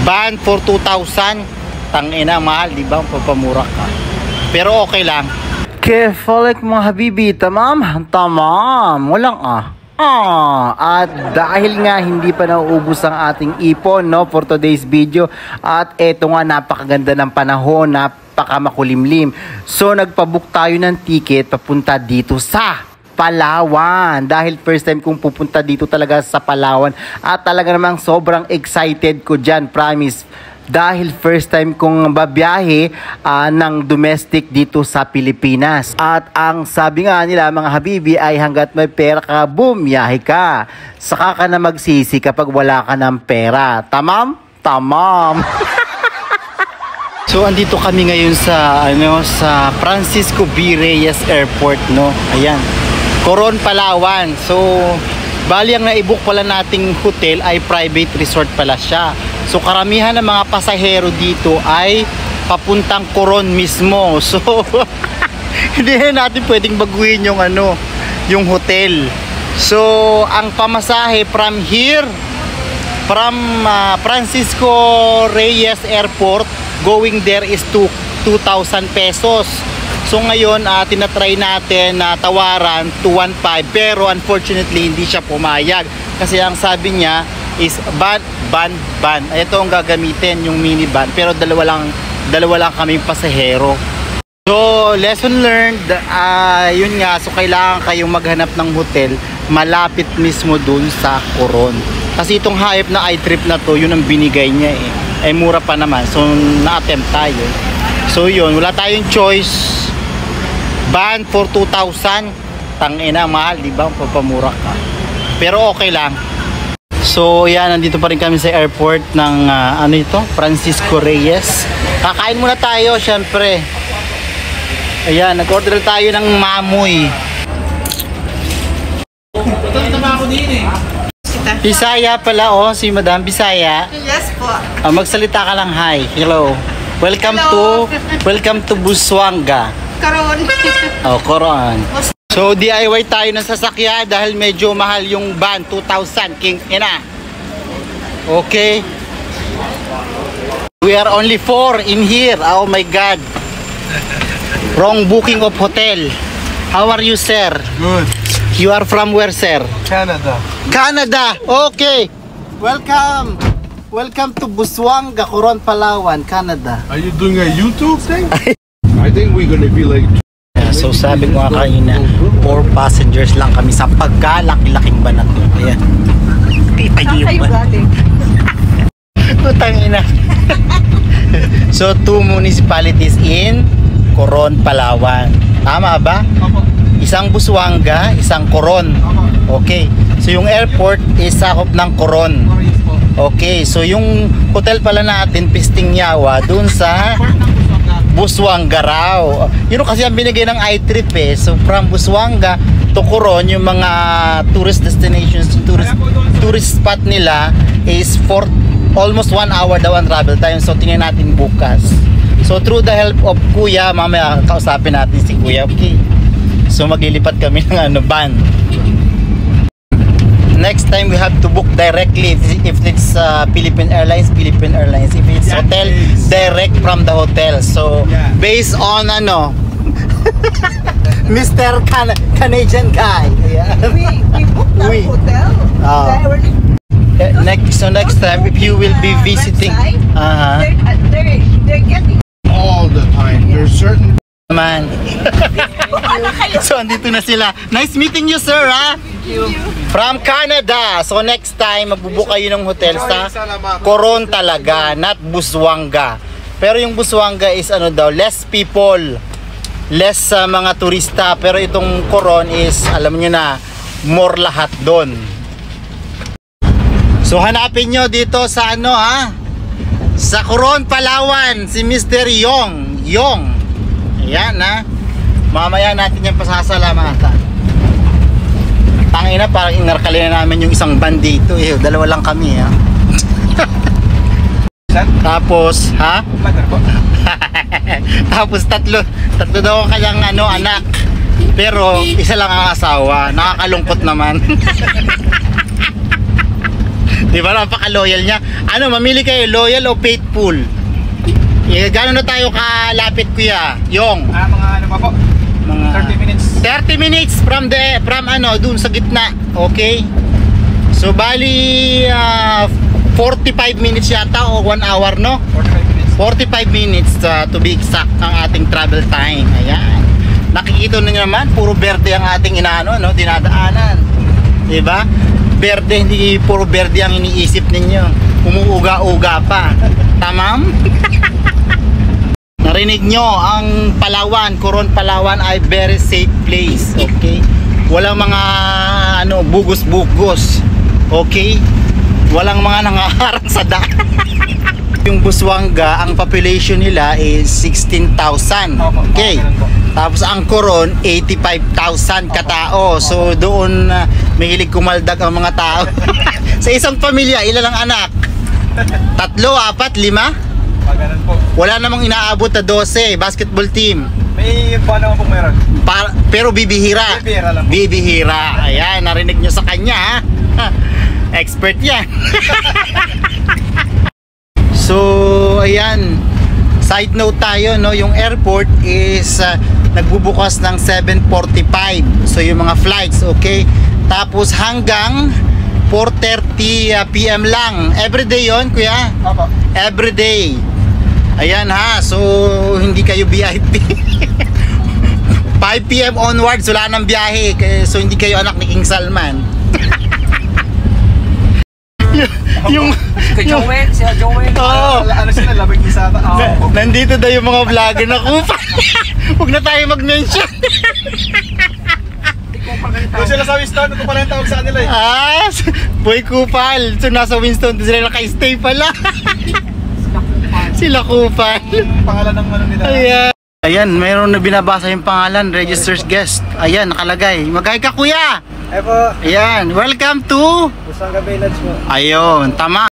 Ban for 2,000. Tangina, mahal, di ba? Papamura ka. Pero okay lang. Kefalik mga habibi, tamam? Tamam. Walang at dahil nga hindi pa nauubos ang ating ipon, no, for today's video, at eto nga, napakaganda ng panahon, napakamakulimlim. So nagpabook tayo ng ticket papunta dito sa Palawan. Dahil first time kong pupunta dito talaga sa Palawan, at talaga namang sobrang excited ko dyan, promise. Dahil first time kong babiyahe ng domestic dito sa Pilipinas. At ang sabi nga nila mga habibi ay hanggat may pera ka, bumiyahe ka. Saka ka na magsisi kapag wala ka ng pera. Tamam? Tamam. So andito kami ngayon sa sa Francisco B. Reyes Airport, no. Ayan. Coron, Palawan. So bali ang naibook pala nating hotel ay private resort pala siya. So karamihan ng mga pasahero dito ay papuntang Coron mismo. So hindi natin pwedeng baguhin yung yung hotel. So ang pamasahe from here, from Francisco Reyes Airport going there is 2,000 pesos. So ngayon tinatry natin na tawaran to 1,500, pero unfortunately hindi siya pumayag kasi ang sabi niya is ban. Ito ang gagamitin, yung minivan, pero dalawa lang kaming pasahero. So lesson learned, yun nga, so kailangan kayong maghanap ng hotel malapit mismo dun sa Coron. Kasi itong hype na iTrip na to, yun ang binigay niya eh mura pa naman, so na-attempt tayo. So yun, wala tayong choice. Ban for 2,000. Tangina, mahal, di ba? Papamura ka. Pero okay lang. So yan, nandito pa rin kami sa airport ng Francisco Reyes. Kakain muna tayo, syempre. Ayan, nag-order tayo ng mamoy. Bisaya pala, si Madam Bisaya. Yes po. Magsalita ka lang, hi. Hello. Welcome to Busuanga. Coron. Coron. So DIY tayo ng sasakyan dahil medyo mahal yung van, 2,000 king ina. Okay. We are only 4 in here. Oh my god. Wrong booking of hotel. How are you, sir? Good. You are from where, sir? Canada. Canada. Okay. Welcome. Welcome to Busuanga, Coron, Palawan, Canada. Are you doing a YouTube thing? I think we're gonna be like. So sabi ko nga kanina, 4 passengers lang kami sa pagkalaki-laking banat to. Ayan. Saan kayo galing? Putangina. So 2 municipalities in Coron, Palawan. Tama ba? Isang Busuanga, isang Coron. Okay. So yung airport is sakop ng Coron. Okay. So yung hotel pala natin, Pisting Yawa, dun sa Busuanga raw. Yun kasi ang binigay ng iTrip eh. So from Busuanga to Coron, yung mga tourist destinations, tourist spot nila is for almost 1 hour daw ang travel time. So tingnan natin bukas. So through the help of Kuya, mamaya kausapin natin si Kuya. Okay. So maglilipat kami ng van. Next time we have to book directly. If it's Philippine Airlines. If it's hotel, direct from the hotel. So based on Mr. Canadian guy. Yeah. We booked the hotel. Next time if you will be visiting, they're getting All the time. There's certain. man. So andito na sila. Nice meeting you, sir, ha? From Canada. So next time magbubook kayo ng hotel sa Coron talaga, not Busuanga. Pero yung Busuanga is less people, less mga turista. Pero itong Coron is, alam niyo na, more lahat doon. So hanapin nyo dito sa sa Coron, Palawan, si Mr. Yong. Ayan, ha? Mamaya natin yung pasasalamatan. Tangina, parang inarkali na namin yung isang van dito. Dalawa lang kami, ha? Tapos, ha? Tapos tatlo daw ang kanyang anak. Pero isa lang ang asawa. Nakakalungkot naman. Di ba, napaka-loyal niya. Ano, mamili kayo, loyal o faithful? Gano'n na tayo kalapit, kuya? Yung? Mga ano pa po? Mga 30 minutes. 30 minutes from ano, dun sa gitna. Okay? So, bali, 45 minutes yata o 1 hour, no? 45 minutes. 45 minutes to be exact ang ating travel time. Ayan. Nakikita niyo naman, puro berde ang ating inaano, no? Dinadaanan. Diba? Berde, hindi puro berde ang iniisip ninyo. Umuuga-uga pa. Tamam? Narinig nyo, ang Palawan, Coron, Palawan ay very safe place. Okay? Walang mga ano, bugos-bugos. Okay? Walang mga nangaharang sa daan. Yung Busuanga, ang population nila is 16,000. Okay. Tapos ang Coron, 85,000 katao. So doon mahilig kumaldag ang mga tao. Sa isang pamilya, ilan ang anak? 3, 4, 5? Maganon po. Wala namang inaabot na 12 basketball team. May iba naman po meron. Pero bibihira. Bibihira lang po. Bibihira. Ayan, narinig nyo sa kanya, ha? Expert yan. So, ayan. Side note tayo, no? Yung airport is nagbubukas ng 7:45. So, yung mga flights, okay? Tapos hanggang 4:30 PM lang. Everyday yon, kuya? Opo. Everyday. Ayan ha. So, hindi kayo VIP. 5 PM onwards, wala nang biyahe. So, hindi kayo anak ni King Salman. yung Kay Joel, si Joel. Oo. Ano sila, labing isa ata. Oo. Nandito daw yung mga vlogger na kupa. Huwag na tayo mag-mention. Doon sila sa Winston, ito pala yung tawag sa kanila eh. Boy Kupal. So nasa Winston, doon sila naka-stay pala. Sila Kupal. Yung pangalan ng ano nila. Ayan. Ayan, mayroon na binabasa yung pangalan, registered guest. Ayan, nakalagay. Magay ka, kuya. Eh po, Ayan, welcome to... Busuanga Village po. Ayun, tama.